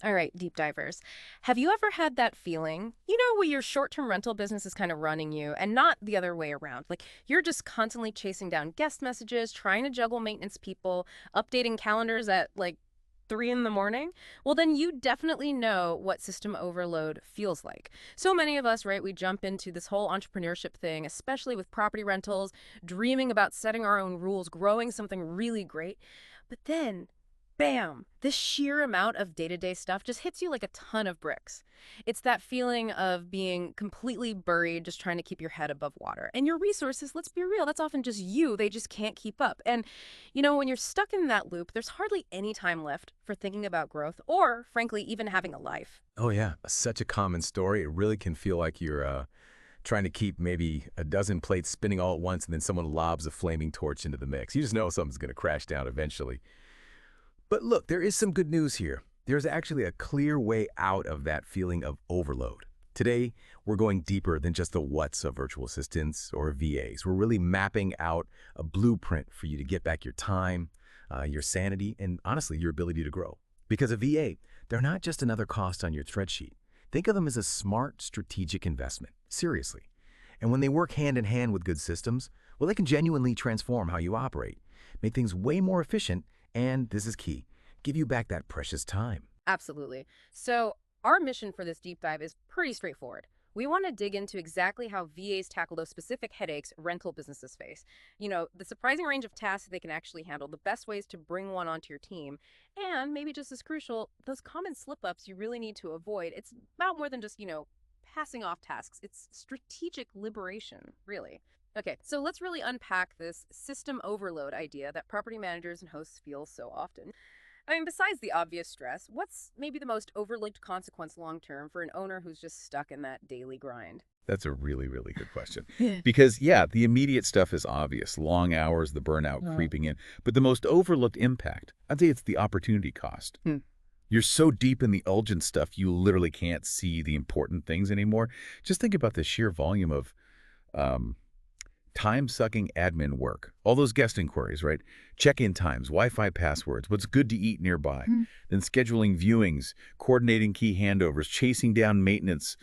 All right, deep divers. Have you ever had that feeling, where your short-term rental business is kind of running you and not the other way around? Like you're just constantly chasing down guest messages, trying to juggle maintenance people, updating calendars at like 3 in the morning? Well, then you definitely know what system overload feels like. So many of us, right, we jump into this whole entrepreneurship thing, especially with property rentals, dreaming about setting our own rules, growing something really great. But then bam, this sheer amount of day-to-day stuff just hits you like a ton of bricks. It's that feeling of being completely buried, just trying to keep your head above water. And your resources, let's be real, that's often just you. They just can't keep up. And, when you're stuck in that loop, there's hardly any time left for thinking about growth or, frankly, even having a life. Oh, yeah. Such a common story. It really can feel like you're trying to keep maybe a dozen plates spinning all at once, and then someone lobs a flaming torch into the mix. You just know something's going to crash down eventually. But look, there is some good news here. There's actually a clear way out of that feeling of overload. Today, we're going deeper than just the what's of virtual assistants or VAs. We're really mapping out a blueprint for you to get back your time, your sanity, and honestly, your ability to grow. Because a VA, they're not just another cost on your spreadsheet. Think of them as a smart, strategic investment. Seriously. And when they work hand in hand with good systems, well, they can genuinely transform how you operate, make things way more efficient, and this is key, give you back that precious time. Absolutely. So, our mission for this deep dive is pretty straightforward. We want to dig into exactly how VAs tackle those specific headaches rental businesses face. The surprising range of tasks they can actually handle, the best ways to bring one onto your team, and maybe just as crucial, those common slip-ups you really need to avoid. It's about more than just, passing off tasks. It's strategic liberation, really. Okay, so let's really unpack this system overload idea that property managers and hosts feel so often. I mean, besides the obvious stress, what's maybe the most overlooked consequence long term for an owner who's just stuck in that daily grind? That's a really, really good question. Yeah. Because, yeah, the immediate stuff is obvious. Long hours, the burnout Uh, creeping in. But the most overlooked impact, I'd say it's the opportunity cost. Hmm. You're so deep in the urgent stuff, you literally can't see the important things anymore. Just think about the sheer volume of um, time-sucking admin work. All those guest inquiries, right? Check-in times, Wi-Fi passwords, what's good to eat nearby. Hmm. Then scheduling viewings, coordinating key handovers, chasing down maintenance